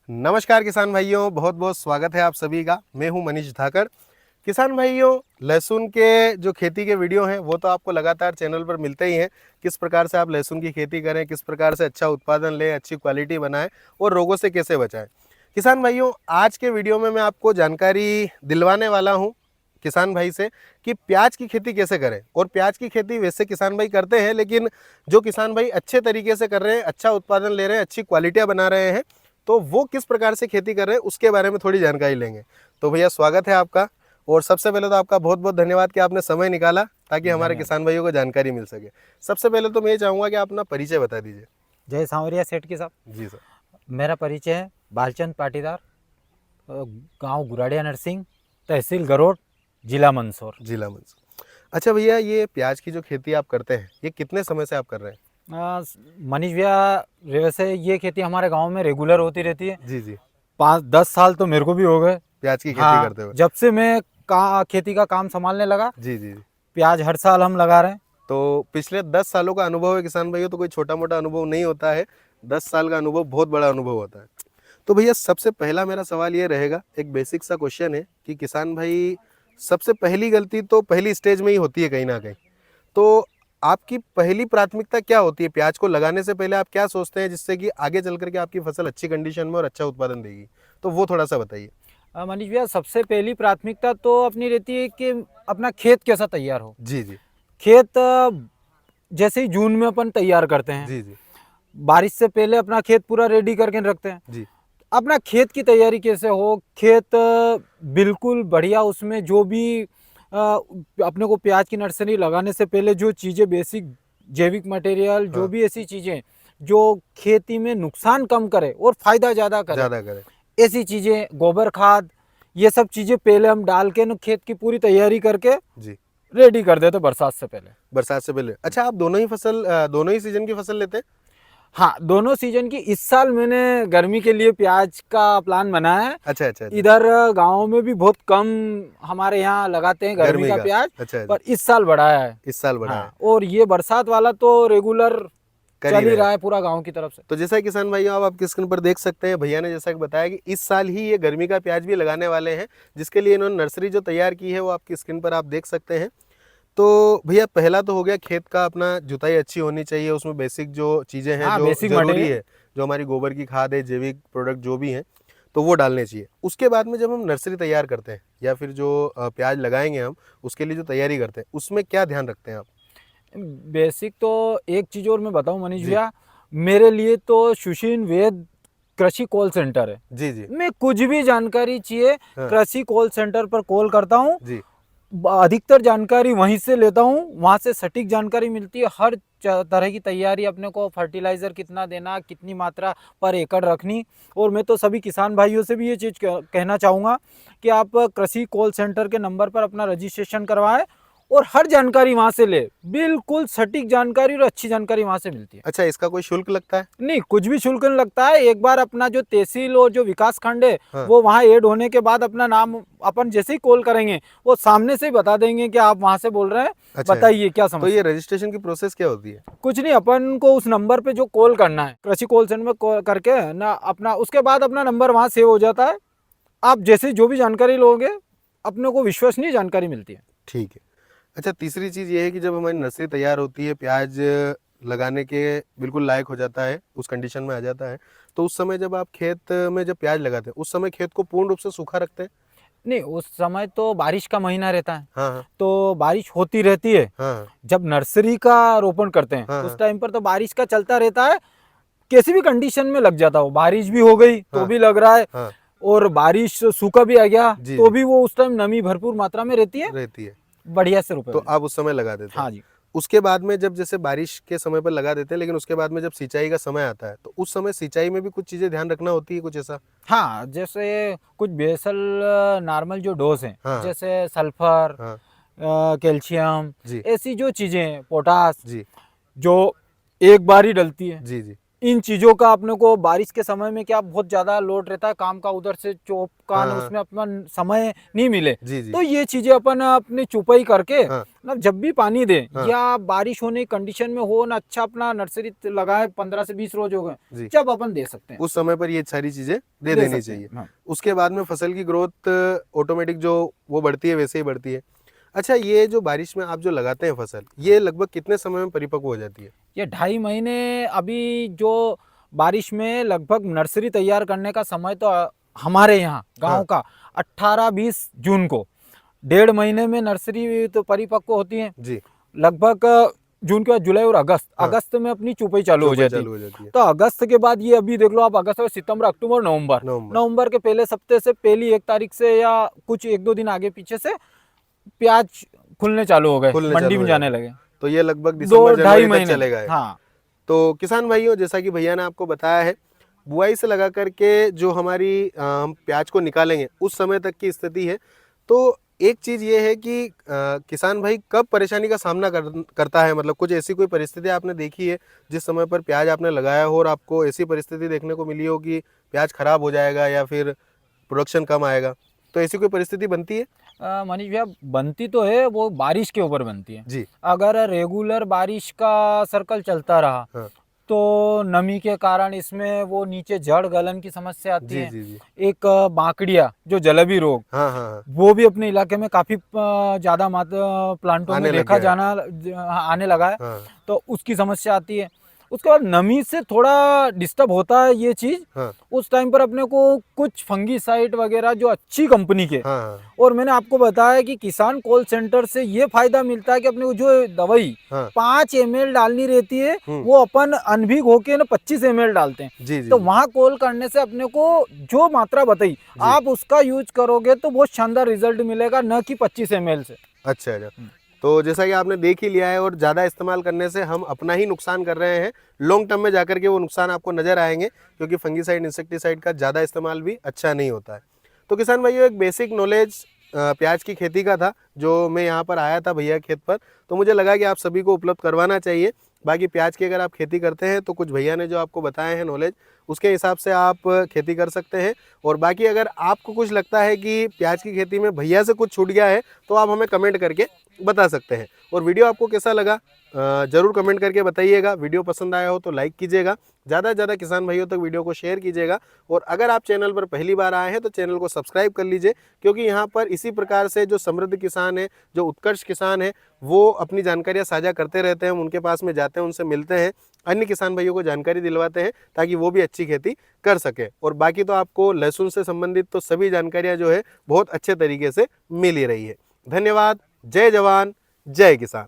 नमस्कार किसान भाइयों, बहुत बहुत स्वागत है आप सभी का। मैं हूं मनीष धाकर। किसान भाइयों, लहसुन के जो खेती के वीडियो हैं वो तो आपको लगातार चैनल पर मिलते ही हैं। किस प्रकार से आप लहसुन की खेती करें, किस प्रकार से अच्छा उत्पादन लें, अच्छी क्वालिटी बनाएं और रोगों से कैसे बचाएं। किसान भाइयों, आज के वीडियो में मैं आपको जानकारी दिलवाने वाला हूँ किसान भाई से कि प्याज की खेती कैसे करें। और प्याज की खेती वैसे किसान भाई करते हैं, लेकिन जो किसान भाई अच्छे तरीके से कर रहे हैं, अच्छा उत्पादन ले रहे हैं, अच्छी क्वालिटियाँ बना रहे हैं, तो वो किस प्रकार से खेती कर रहे हैं उसके बारे में थोड़ी जानकारी लेंगे। तो भैया स्वागत है आपका। और सबसे पहले तो आपका बहुत बहुत धन्यवाद कि आपने समय निकाला ताकि हमारे धन्यवाद। किसान भाइयों को जानकारी मिल सके। सबसे पहले तो मैं ये चाहूँगा कि आप अपना परिचय बता दीजिए। जय सांवरिया सेठ के साहब। जी सर। मेरा परिचय है बालचंद पाटीदार, गांव गुराड़िया नरसिंह, तहसील गरोड़, जिला मंदसौर। जिला मंदसौर। अच्छा भैया, ये प्याज की जो खेती आप करते हैं ये कितने समय से आप कर रहे हैं? मनीष भैया, वैसे ये खेती हमारे गांव में रेगुलर होती रहती है। जी जी। 5-10 साल तो मेरे को भी हो गए। प्याज की खेती हाँ, करते हुए। जब से मैं खेती का काम संभालने लगा, जी जी जी। प्याज हर साल हम लगा रहे हैं। तो पिछले 10 सालों का अनुभव है किसान भाइयों, तो कोई छोटा मोटा अनुभव नहीं होता है। 10 साल का अनुभव बहुत बड़ा अनुभव होता है। तो भैया, सबसे पहला मेरा सवाल ये रहेगा, एक बेसिक सा क्वेश्चन है कि किसान भाई, सबसे पहली गलती तो पहली स्टेज में ही होती है कहीं ना कहीं। तो आपकी पहली प्राथमिकता क्या होती है? प्याज को लगाने से पहले आप क्या सोचते हैं जिससे कि आगे चल करके आपकी फसल अच्छी कंडीशन में और अच्छा उत्पादन देगी? तो वो थोड़ा सा बताइए। मनीष भैया, सबसे पहली प्राथमिकता तो अपनी रहती है कि अपना खेत कैसा तैयार हो। जी जी। खेत जैसे ही जून में अपन तैयार करते हैं, जी जी। बारिश से पहले अपना खेत पूरा रेडी करके रखते हैं। जी। अपना खेत की तैयारी कैसे हो, खेत बिल्कुल बढ़िया, उसमें जो भी अपने को प्याज की नर्सरी लगाने से पहले जो चीज़ें बेसिक जैविक मटेरियल, जो हाँ। भी ऐसी चीज़ें जो खेती में नुकसान कम करे और फायदा ज़्यादा करे, ज्यादा करें। ऐसी चीज़ें, गोबर खाद, ये सब चीज़ें पहले हम डाल के खेत की पूरी तैयारी करके जी। रेडी कर देते बरसात से पहले। बरसात से पहले। अच्छा, आप दोनों ही सीजन की फसल लेते हैं? हाँ, दोनों सीजन की। इस साल मैंने गर्मी के लिए प्याज का प्लान बनाया है। अच्छा अच्छा अच्छा। इधर गांव में भी बहुत कम हमारे यहाँ लगाते हैं गर्मी का का। प्याज, अच्छा अच्छा। पर इस साल बढ़ाया है। इस साल बढ़ा है। हाँ, और ये बरसात वाला तो रेगुलर कर ही चल ही रहे हैं। रहा है पूरा गांव की तरफ से। तो जैसा किसान भाइयों, आप आपकी स्क्रीन पर देख सकते हैं, भैया ने जैसा कि बताया कि इस साल ही ये गर्मी का प्याज भी लगाने वाले हैं, जिसके लिए इन्होंने नर्सरी जो तैयार की है वो आपकी स्क्रीन पर आप देख सकते हैं। तो भैया, पहला तो हो गया खेत का, अपना जुताई अच्छी होनी चाहिए, उसमें बेसिक जो चीज़ें हैं हाँ, जो बेसिक जरूरी मटेरियल। है, जो हमारी गोबर की खाद है, जैविक प्रोडक्ट जो भी हैं, तो वो डालने चाहिए। उसके बाद में जब हम नर्सरी तैयार करते हैं या फिर जो प्याज लगाएंगे हम, उसके लिए जो तैयारी करते हैं, उसमें क्या ध्यान रखते हैं आप? बेसिक तो एक चीज़ और मैं बताऊं मनीष जी भैया, मेरे लिए तो सुशीन वेद कृषि कॉल सेंटर है। जी जी। मैं कुछ भी जानकारी चाहिए, हाँ। कृषि कॉल सेंटर पर कॉल करता हूँ। जी। अधिकतर जानकारी वहीं से लेता हूँ, वहाँ से सटीक जानकारी मिलती है। हर तरह की तैयारी, अपने को फर्टिलाइज़र कितना देना, कितनी मात्रा पर एकड़ रखनी। और मैं तो सभी किसान भाइयों से भी ये चीज़ कहना चाहूँगा कि आप कृषि कॉल सेंटर के नंबर पर अपना रजिस्ट्रेशन करवाएं और हर जानकारी वहाँ से ले। बिल्कुल सटीक जानकारी और अच्छी जानकारी वहाँ से मिलती है। अच्छा, इसका कोई शुल्क लगता है? नहीं, कुछ भी शुल्क नहीं लगता है। एक बार अपना जो तहसील और जो विकास खंड है, हाँ। वो वहाँ ऐड होने के बाद अपना नाम अपन जैसे ही कॉल करेंगे, वो सामने से ही बता देंगे कि आप वहाँ से बोल रहे हैं, अच्छा। बताइए क्या तो ये समस्या। रजिस्ट्रेशन की प्रोसेस क्या होती है? कुछ नहीं, अपन को उस नंबर पे जो कॉल करना है, कृषि कॉल सेंटर में कॉल करके ना, अपना उसके बाद अपना नंबर वहाँ सेव हो जाता है। आप जैसे जो भी जानकारी लोगे, अपने को विश्वसनीय जानकारी मिलती है। ठीक है। अच्छा, तीसरी चीज़ ये है कि जब हमारी नर्सरी तैयार होती है, प्याज लगाने के बिल्कुल लायक हो जाता है, उस कंडीशन में आ जाता है, तो उस समय जब आप खेत में जब प्याज लगाते हैं, उस समय खेत को पूर्ण रूप से सूखा रखते हैं? नहीं, उस समय तो बारिश का महीना रहता है, हाँ हाँ। तो बारिश होती रहती है। हाँ जब नर्सरी का रोपण करते हैं हाँ। उस हाँ टाइम पर तो बारिश का चलता रहता है। किसी भी कंडीशन में लग जाता हो, बारिश भी हो गई तो हाँ। भी लग रहा है, हाँ। और बारिश सूखा भी आ गया जी तो जी। भी वो उस टाइम नमी भरपूर मात्रा में रहती है, रहती है। बढ़िया से रुपए तो मिले। आप उस समय लगा देते हैं। हाँ जी। उसके बाद में जब जैसे बारिश के समय पर लगा देते हैं, लेकिन उसके बाद में जब सिंचाई का समय आता है, तो उस समय सिंचाई में भी कुछ चीज़ें ध्यान रखना होती है, कुछ ऐसा? हाँ, जैसे कुछ बेसल नॉर्मल जो डोज हैं, हाँ जैसे सल्फर, हाँ। कैल्शियम, जी ऐसी जो चीज़ें, पोटास, जी जो एक बार ही डलती है, जी जी। इन चीज़ों का अपने को बारिश के समय में क्या बहुत ज़्यादा लोड रहता है काम का, उधर से चौप का हाँ, ना हाँ। उसमें अपना समय नहीं मिले, जी, जी। तो ये चीज़ें अपन अपनी चुपाई करके हाँ, ना जब भी पानी दे हाँ। या बारिश होने की कंडीशन में हो ना, अच्छा अपना नर्सरी लगाए 15 से 20 रोज हो गए, जी। जब अपन दे सकते हैं, उस समय पर ये सारी चीज़ें दे दे देनी सकते हैं। चाहिए। हाँ। उसके बाद में फसल की ग्रोथ ऑटोमेटिक जो वो बढ़ती है वैसे ही बढ़ती है। अच्छा, ये जो बारिश में आप जो लगाते हैं फसल, ये लगभग कितने समय में परिपक्व हो जाती है? ये 2.5 महीने अभी जो बारिश में लगभग नर्सरी तैयार करने का समय तो हमारे यहाँ गांव हाँ। का 18-20 जून को, 1.5 महीने में नर्सरी तो परिपक्व होती है। जी, लगभग जून के बाद जुलाई और अगस्त, हाँ। अगस्त में अपनी चुपाई चालू हो चौपाई जाती है। चालू हो जाती है। तो अगस्त के बाद ये अभी देख लो आप, अगस्त और सितंबर, अक्टूबर, नवंबर, नवंबर, नवंबर के पहले सप्ताह से पहली 1 तारीख से या कुछ 1-2 दिन आगे पीछे से प्याज खुलने चालू हो गए, खुलने मंडी चालू में हो जाने जाते हैं। लगे। तो ये लगभग दो दिसंबर ढाई जनवरी तक महीने चलेगा ये। हाँ। तो किसान भाइयों, जैसा कि भैया ने आपको बताया है, बुआई से लगा करके जो हमारी हम प्याज को निकालेंगे उस समय तक की स्थिति है। तो एक चीज़ ये है कि किसान भाई कब परेशानी का सामना करता है, मतलब कुछ ऐसी कोई परिस्थिति आपने देखी है जिस समय पर प्याज आपने लगाया हो और आपको ऐसी परिस्थिति देखने को मिली हो कि प्याज खराब हो जाएगा या फिर प्रोडक्शन कम आएगा, तो ऐसी कोई परिस्थिति बनती है? मनीष भैया, बनती तो है, वो बारिश के ऊपर बनती है। जी। अगर रेगुलर बारिश का सर्कल चलता रहा हाँ। तो नमी के कारण इसमें वो नीचे जड़ गलन की समस्या आती जी, है। जी, जी। एक बाकड़िया जो जलेबी रोग, हाँ, हाँ, हाँ। वो भी अपने इलाके में काफी ज्यादा प्लांटों में आने लग देखा गया है। आने लगा है। हाँ, तो उसकी समस्या आती है। उसके बाद नमी से थोड़ा डिस्टर्ब होता है ये चीज। हाँ, उस टाइम पर अपने को कुछ फंगीसाइड वगैरह जो अच्छी कंपनी के, हाँ, हाँ, और मैंने आपको बताया कि किसान कॉल सेंटर से ये फायदा मिलता है कि अपने को जो दवाई हाँ। 5 ml डालनी रहती है, हुँ। वो अपन अनभिग होके ना 25 ml डालते हैं। जी, जी, तो जी। वहां कॉल करने से अपने को जो मात्रा बताई, जी। आप उसका यूज करोगे तो बहुत शानदार रिजल्ट मिलेगा, न कि 25 ml से। अच्छा, अच्छा। तो जैसा कि आपने देख ही लिया है, और ज़्यादा इस्तेमाल करने से हम अपना ही नुकसान कर रहे हैं। लॉन्ग टर्म में जाकर के वो नुकसान आपको नज़र आएँगे, क्योंकि फंगीसाइड, इंसेक्टिसाइड का ज़्यादा इस्तेमाल भी अच्छा नहीं होता है। तो किसान भाइयों, एक बेसिक नॉलेज प्याज की खेती का था, जो मैं यहाँ पर आया था भैया खेत पर, तो मुझे लगा कि आप सभी को उपलब्ध करवाना चाहिए। बाकी प्याज की अगर आप खेती करते हैं तो कुछ भैया ने जो आपको बताए हैं नॉलेज, उसके हिसाब से आप खेती कर सकते हैं। और बाकी अगर आपको कुछ लगता है कि प्याज की खेती में भैया से कुछ छूट गया है, तो आप हमें कमेंट करके बता सकते हैं। और वीडियो आपको कैसा लगा ज़रूर कमेंट करके बताइएगा। वीडियो पसंद आया हो तो लाइक कीजिएगा, ज़्यादा से ज़्यादा किसान भाइयों तक वीडियो को शेयर कीजिएगा। और अगर आप चैनल पर पहली बार आए हैं तो चैनल को सब्सक्राइब कर लीजिए, क्योंकि यहाँ पर इसी प्रकार से जो समृद्ध किसान है, जो उत्कर्ष किसान है, वो अपनी जानकारियाँ साझा करते रहते हैं। हम उनके पास में जाते हैं, उनसे मिलते हैं, अन्य किसान भाइयों को जानकारी दिलवाते हैं ताकि वो भी अच्छी खेती कर सके। और बाकी तो आपको लहसुन से संबंधित तो सभी जानकारियाँ जो है बहुत अच्छे तरीके से मिल ही रही है। धन्यवाद। जय जवान, जय किसान।